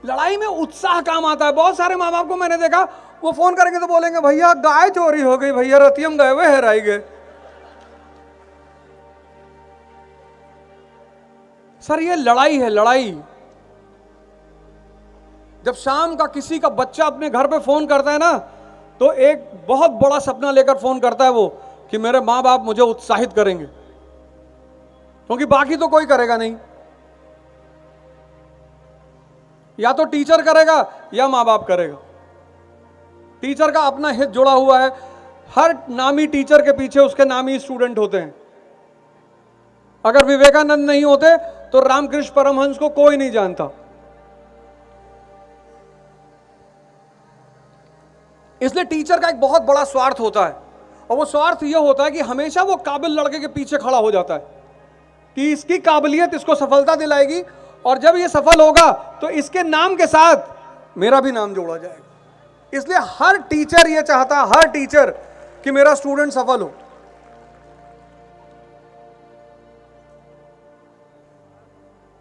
S1: लड़ाई में उत्साह काम आता है। बहुत सारे माँ बाप को मैंने देखा, वो फोन करेंगे तो बोलेंगे भैया गाय चोरी हो गई, भैया रतियम गए हुए हेराई गए। सर ये लड़ाई है, लड़ाई। जब शाम का किसी का बच्चा अपने घर पे फोन करता है ना, तो एक बहुत बड़ा सपना लेकर फोन करता है वो, कि मेरे माँ बाप मुझे उत्साहित करेंगे, क्योंकि बाकी तो कोई करेगा नहीं। या तो टीचर करेगा या माँ बाप करेगा। टीचर का अपना हित जुड़ा हुआ है, हर नामी टीचर के पीछे उसके नामी स्टूडेंट होते हैं। अगर विवेकानंद नहीं होते तो रामकृष्ण परमहंस को कोई नहीं जानता। इसलिए टीचर का एक बहुत बड़ा स्वार्थ होता है, और वो स्वार्थ ये होता है कि हमेशा वो काबिल लड़के के पीछे खड़ा हो जाता है कि इसकी काबिलियत इसको सफलता दिलाएगी, और जब ये सफल होगा तो इसके नाम के साथ मेरा भी नाम जोड़ा जाएगा। इसलिए हर टीचर ये चाहता है, हर टीचर, कि मेरा स्टूडेंट सफल हो।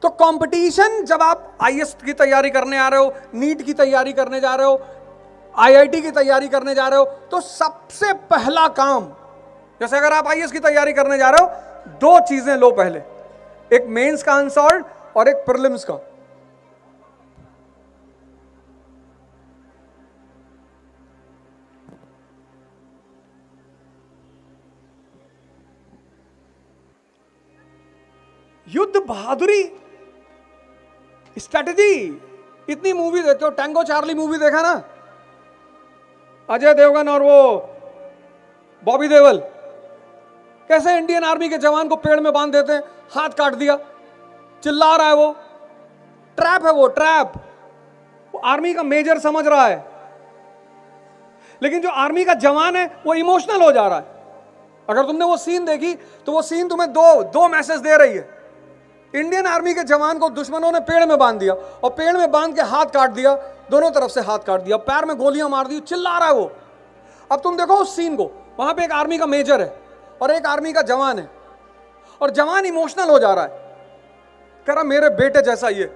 S1: तो कंपटीशन, जब आप आईएएस की तैयारी करने आ रहे हो, नीट की तैयारी करने जा रहे हो, आईआईटी की तैयारी करने जा रहे हो, तो सबसे पहला काम, जैसे अगर आप आईएएस की तैयारी करने जा रहे हो, दो चीजें लो पहले, एक मेंस का अनसॉल्व और एक प्रीलिम्स का। युद्ध बहादुरी, स्ट्रेटेजी। इतनी मूवी देखते हो, टैंगो चार्ली मूवी देखा ना, अजय देवगन और वो बॉबी देओल कैसे इंडियन आर्मी के जवान को पेड़ में बांध देते हैं, हाथ काट दिया, चिल्ला रहा है, वो ट्रैप है, वो ट्रैप। वो आर्मी का मेजर समझ रहा है, लेकिन जो आर्मी का जवान है वो इमोशनल हो जा रहा है। अगर तुमने वो सीन देखी तो वो सीन तुम्हें दो मैसेज दे रही है। इंडियन आर्मी के जवान को दुश्मनों ने पेड़ में बांध दिया, और पेड़ में बांध के हाथ काट दिया, दोनों तरफ से हाथ काट दिया, पैर में गोलियां मार दी, चिल्ला रहा है वो। अब तुम देखो उस सीन को, वहां पे एक आर्मी का मेजर है और एक आर्मी का जवान है, और जवान इमोशनल हो जा रहा है, कह रहा मेरे बेटे जैसा ये,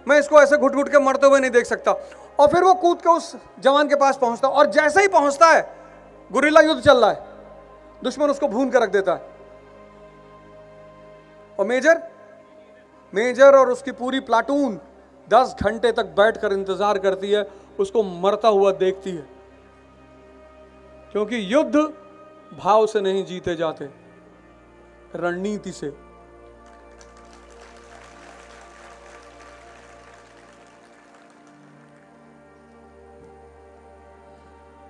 S1: मैं इसको ऐसे घुट घुट के मरते हुए नहीं देख सकता। और फिर वो कूद के उस जवान के पास पहुंचता, और जैसे ही पहुंचता है, गुरिल्ला युद्ध चल रहा है, दुश्मन उसको भून कर रख देता है, और मेजर और उसकी पूरी प्लाटून 10 घंटे तक बैठकर इंतजार करती है, उसको मरता हुआ देखती है, क्योंकि युद्ध भाव से नहीं जीते जाते, रणनीति से।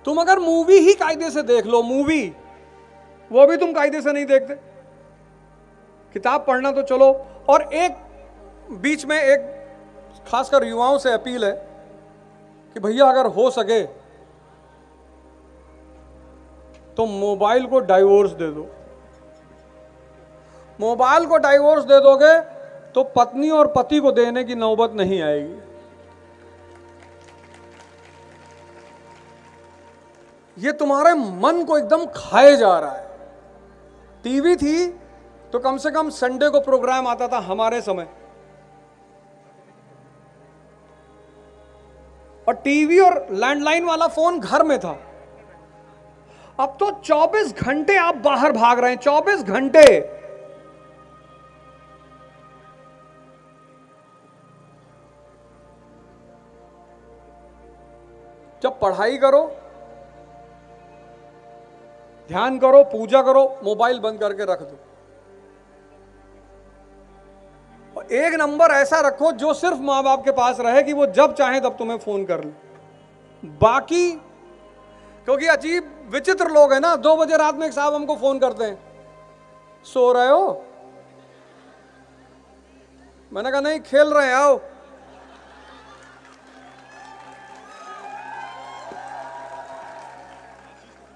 S1: तुम अगर मूवी ही कायदे से देख लो, मूवी, वो भी तुम कायदे से नहीं देखते। किताब पढ़ना तो चलो, और एक बीच में एक खासकर युवाओं से अपील है कि भैया अगर हो सके तो मोबाइल को डाइवोर्स दे दो। मोबाइल को डाइवोर्स दे दोगे तो पत्नी और पति को देने की नौबत नहीं आएगी। ये तुम्हारे मन को एकदम खाए जा रहा है। टीवी थी तो कम से कम संडे को प्रोग्राम आता था हमारे समय, और टीवी और लैंडलाइन वाला फोन घर में था। अब तो 24 घंटे आप बाहर भाग रहे हैं, 24 घंटे। जब पढ़ाई करो, ध्यान करो, पूजा करो, मोबाइल बंद करके रख दो। और एक नंबर ऐसा रखो जो सिर्फ मां बाप के पास रहे, कि वो जब चाहे तब तुम्हें फोन कर ले। बाकी, क्योंकि अजीब विचित्र लोग हैं ना, 2 बजे रात में एक साहब हमको फोन करते हैं, सो रहे हो? मैंने कहा नहीं, खेल रहे हैं, आओ।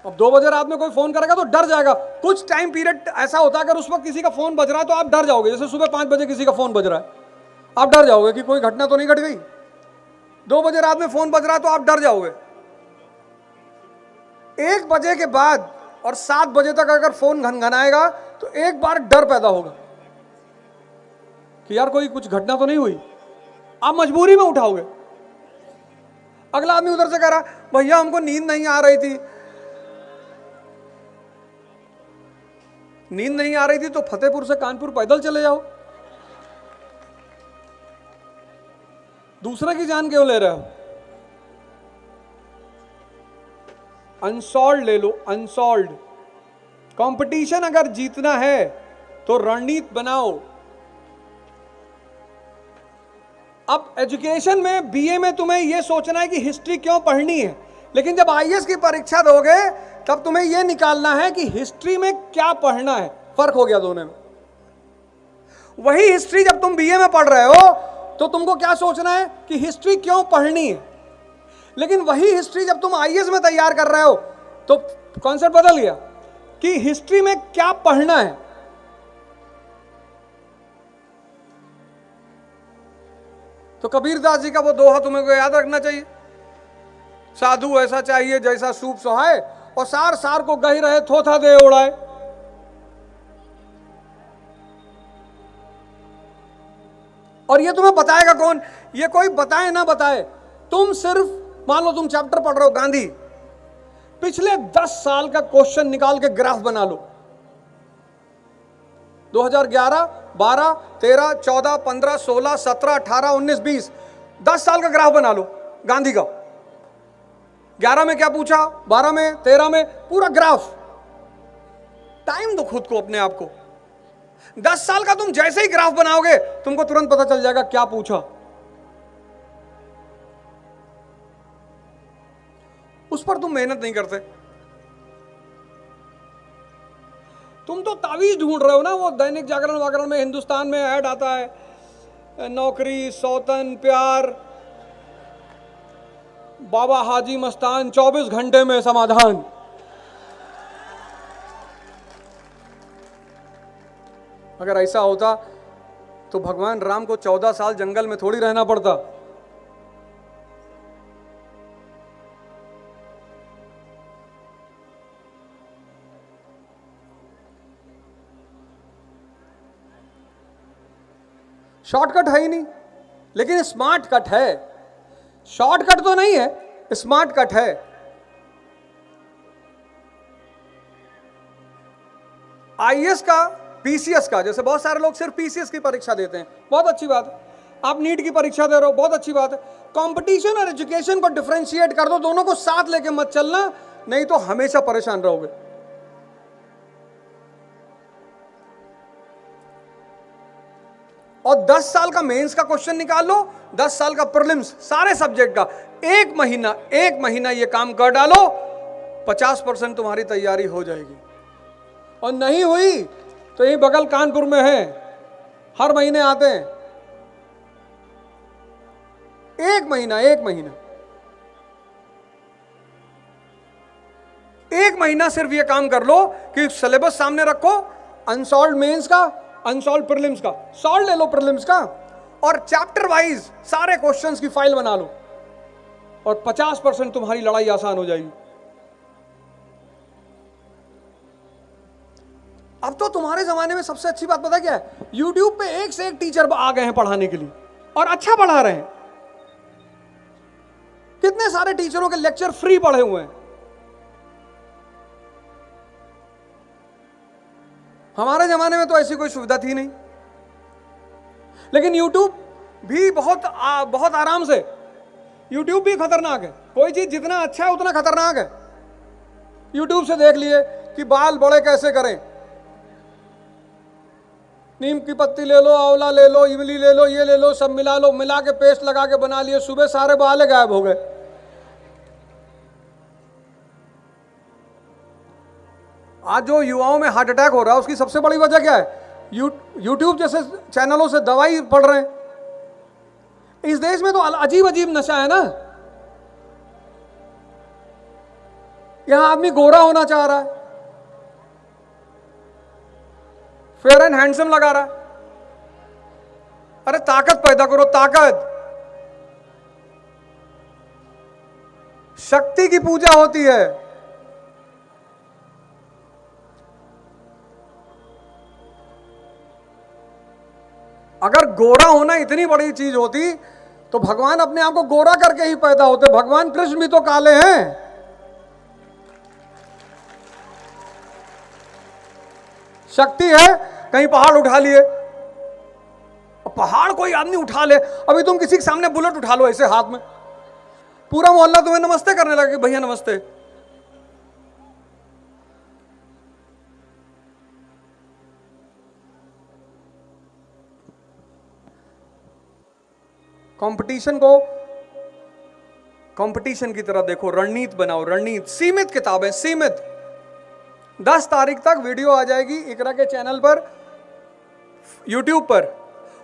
S1: अब 2 बजे रात में कोई फोन करेगा तो डर जाएगा। कुछ टाइम पीरियड ऐसा होता है, अगर उस वक्त किसी का फोन बज रहा है तो आप डर जाओगे। जैसे सुबह 5 बजे किसी का फोन बज रहा है, आप डर जाओगे कि कोई घटना तो नहीं घट गई। 2 बजे रात में फोन बज रहा है तो आप डर जाओगे। 1 बजे के बाद और 7 बजे तक अगर फोन घनघनाएगा तो एक बार डर पैदा होगा कि यार कोई कुछ घटना तो नहीं हुई। आप मजबूरी में उठाओगे। अगला आदमी उधर से कह रहा भैया हमको नींद नहीं आ रही थी। नींद नहीं आ रही थी तो फतेहपुर से कानपुर पैदल चले जाओ। दूसरे की जान क्यों ले रहे हो? अनसॉल्व ले लो, अनसॉल्व। कंपटीशन अगर जीतना है तो रणनीति बनाओ। अब एजुकेशन में, बीए में तुम्हें यह सोचना है कि हिस्ट्री क्यों पढ़नी है, लेकिन जब आईएएस की परीक्षा दोगे तब तुम्हें यह निकालना है कि हिस्ट्री में क्या पढ़ना है। फर्क हो गया दोनों में। वही हिस्ट्री जब तुम बीए में पढ़ रहे हो तो तुमको क्या सोचना है कि हिस्ट्री क्यों पढ़नी है, लेकिन वही हिस्ट्री जब तुम आईएएस में तैयार कर रहे हो तो कॉन्सेप्ट बदल गया कि हिस्ट्री में क्या पढ़ना है। तो कबीरदास जी का वो दोहा तुम्हें को याद रखना चाहिए, साधु ऐसा चाहिए जैसा सूप सुहाए और सार सार को गही रहे थोथा दे उड़ाए। और ये तुम्हें बताएगा कौन? ये कोई बताए ना बताए, तुम सिर्फ मान लो तुम चैप्टर पढ़ रहे हो गांधी, पिछले 10 साल का क्वेश्चन निकाल के ग्राफ बना लो। 2011, 12, 13, 14, 15, 16, 17, 18, 19, 20, 10 साल का ग्राफ बना लो गांधी का। 11 में क्या पूछा, 12 में, 13 में, पूरा ग्राफ। टाइम दो खुद को, अपने आप को। 10 साल का तुम जैसे ही ग्राफ बनाओगे तुमको तुरंत पता चल जाएगा क्या पूछा। उस पर तुम मेहनत नहीं करते, तुम तो तावीज ढूंढ रहे हो ना। वो दैनिक जागरण वागरण में, हिंदुस्तान में ऐड आता है, नौकरी, सौतन, प्यार, बाबा हाजी मस्तान, 24 घंटे में समाधान। अगर ऐसा होता तो भगवान राम को 14 साल जंगल में थोड़ी रहना पड़ता। शॉर्टकट है ही नहीं, लेकिन स्मार्ट कट है। शॉर्टकट तो नहीं है, स्मार्ट कट है। आईएएस का, पीसीएस का, जैसे बहुत सारे लोग सिर्फ पीसीएस की परीक्षा देते हैं, बहुत अच्छी बात है। आप नीट की परीक्षा दे रहे हो, बहुत अच्छी बात है। कंपटीशन और एजुकेशन को डिफरेंशिएट कर दो, दोनों को साथ लेके मत चलना, नहीं तो हमेशा परेशान रहोगे। और 10 साल का मेंस का क्वेश्चन निकाल लो, 10 साल का प्रीलिम्स, सारे सब्जेक्ट का। एक महीना ये काम कर डालो, 50% तुम्हारी तैयारी हो जाएगी। और नहीं हुई तो यही बगल कानपुर में है, हर महीने आते हैं। एक महीना सिर्फ ये काम कर लो कि सिलेबस सामने रखो, अनसॉल्व्ड मेंस का, अनसॉल्व प्रीलिम्स का, सॉल्व ले लो प्रीलिम्स का, और चैप्टर वाइज सारे क्वेश्चंस की फाइल बना लो, और 50% तुम्हारी लड़ाई आसान हो जाएगी। अब तो तुम्हारे जमाने में सबसे अच्छी बात पता क्या है? YouTube पे एक से एक टीचर आ गए हैं पढ़ाने के लिए, और अच्छा पढ़ा रहे हैं। कितने सारे टीचरों के लेक्चर फ्री पढ़े हुए हैं। हमारे जमाने में तो ऐसी कोई सुविधा थी नहीं। लेकिन YouTube भी बहुत आराम से, YouTube भी खतरनाक है। कोई चीज जितना अच्छा है उतना खतरनाक है। YouTube से देख लिए कि बाल बड़े कैसे करें, नीम की पत्ती ले लो, आंवला ले लो, इमली ले लो, ये ले लो, सब मिला लो, मिला के पेस्ट लगा के बना लिए, सुबह सारे बाल गायब हो गए। आज जो युवाओं में हार्ट अटैक हो रहा है उसकी सबसे बड़ी वजह क्या है? यूट्यूब जैसे चैनलों से दवाई पढ़ रहे हैं। इस देश में तो अजीब अजीब नशा है ना। यहां आदमी गोरा होना चाह रहा है, फेयर एंड हैंडसम लगा रहा है। अरे ताकत पैदा करो, ताकत। शक्ति की पूजा होती है। अगर गोरा होना इतनी बड़ी चीज होती तो भगवान अपने आप को गोरा करके ही पैदा होते। भगवान कृष्ण भी तो काले हैं। शक्ति है, कहीं पहाड़ उठा लिए, पहाड़ कोई आदमी उठा ले। अभी तुम किसी के सामने बुलेट उठा लो ऐसे हाथ में, पूरा मोहल्ला तुम्हें नमस्ते करने लगे, भैया नमस्ते। कंपटीशन को कंपटीशन की तरह देखो, रणनीति बनाओ, रणनीति। सीमित किताबें, सीमित। 10 तारीख तक वीडियो आ जाएगी इकरा के चैनल पर, यूट्यूब पर।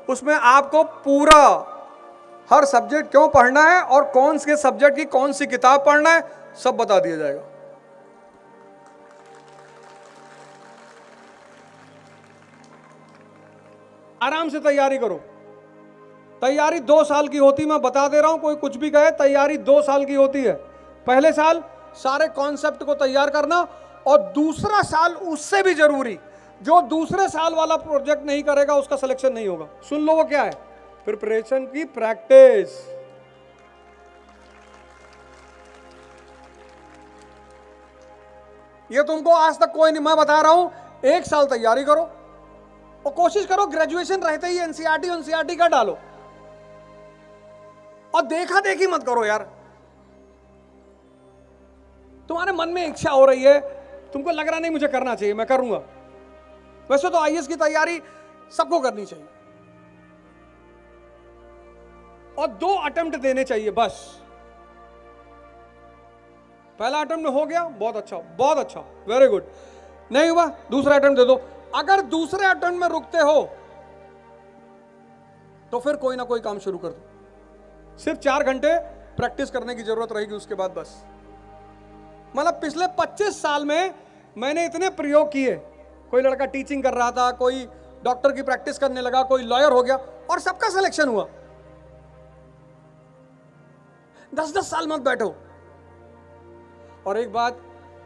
S1: उसमें आपको पूरा हर सब्जेक्ट क्यों पढ़ना है और कौन से सब्जेक्ट की कौन सी किताब पढ़ना है, सब बता दिया जाएगा। आराम से तैयारी करो। तैयारी 2 साल की होती, मैं बता दे रहा हूं, कोई कुछ भी कहे, तैयारी 2 साल की होती है। पहले साल सारे कॉन्सेप्ट को तैयार करना, और दूसरा साल उससे भी जरूरी, जो दूसरे साल वाला प्रोजेक्ट नहीं करेगा उसका सिलेक्शन नहीं होगा। सुन लो वो क्या है, प्रिपरेशन की प्रैक्टिस। ये तुमको आज तक कोई नहीं, मैं बता रहा हूं, 1 साल तैयारी करो और कोशिश करो ग्रेजुएशन रहते ही एनसीईआरटी का डालो, और देखा देखी मत करो यार। तुम्हारे मन में इच्छा हो रही है, तुमको लग रहा नहीं मुझे करना चाहिए, मैं करूंगा। वैसे तो आईएएस की तैयारी सबको करनी चाहिए, और 2 अटेम्प्ट देने चाहिए बस। पहला अटेम्प्ट हो गया, बहुत अच्छा, वेरी गुड। नहीं हुआ, दूसरा अटेम्प्ट दे दो। अगर दूसरे अटेम्प्ट में रुकते हो तो फिर कोई ना कोई काम शुरू कर दो। सिर्फ 4 घंटे प्रैक्टिस करने की जरूरत रहेगी, उसके बाद बस। मतलब पिछले 25 साल में मैंने इतने प्रयोग किए। कोई लड़का टीचिंग कर रहा था, कोई डॉक्टर की प्रैक्टिस करने लगा, कोई लॉयर हो गया, और सबका सिलेक्शन हुआ। 10-10 साल मत बैठो। और एक बात,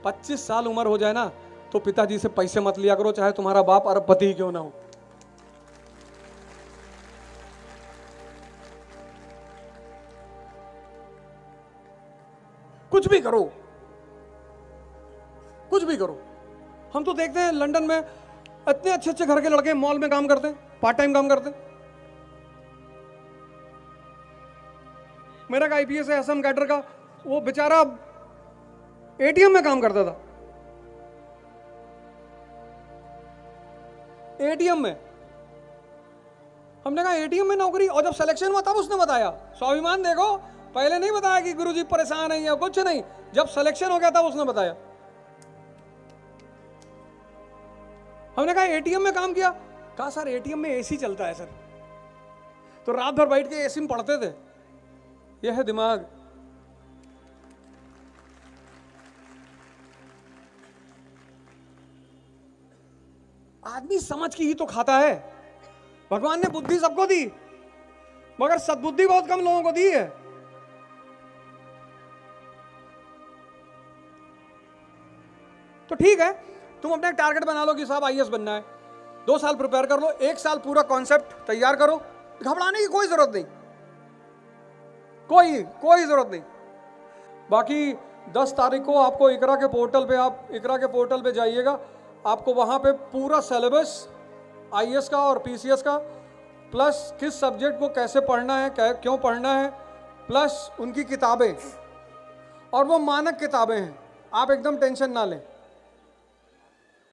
S1: 25 साल उम्र हो जाए ना तो पिताजी से पैसे मत लिया करो, चाहे तुम्हारा बाप अरबपति ही क्यों ना हो। कुछ भी करो, कुछ भी करो। हम तो देखते हैं लंदन में इतने अच्छे अच्छे घर के लड़के मॉल में काम करते हैं, पार्ट टाइम काम करते हैं। मेरा एक आईपीएस है असम कैडर का, वो बेचारा एटीएम में काम करता था, एटीएम में। हमने कहा एटीएम में नौकरी, और जब सिलेक्शन हुआ तब उसने बताया। स्वाभिमान देखो, पहले नहीं बताया कि गुरुजी परेशान है या कुछ नहीं, जब सिलेक्शन हो गया तब उसने बताया। हमने कहा एटीएम में काम किया, कहा सर एटीएम में एसी चलता है सर। तो रात भर बैठ के एसी में पढ़ते थे। यह है दिमाग। आदमी समझ की ही तो खाता है। भगवान ने बुद्धि सबको दी, मगर सद्बुद्धि बहुत कम लोगों को दी है। तो ठीक है, तुम अपना एक टारगेट बना लो कि साहब आईएएस बनना है। 2 साल प्रिपेयर कर लो, 1 साल पूरा कॉन्सेप्ट तैयार करो। घबराने की कोई जरूरत नहीं, कोई जरूरत नहीं। बाकी 10 तारीख को आपको इकरा के पोर्टल पे जाइएगा, आपको वहां पे पूरा सिलेबस आईएएस का और पीसीएस का, प्लस किस सब्जेक्ट को कैसे पढ़ना है, क्यों पढ़ना है, प्लस उनकी किताबें, और वो मानक किताबें हैं। आप एकदम टेंशन ना लें।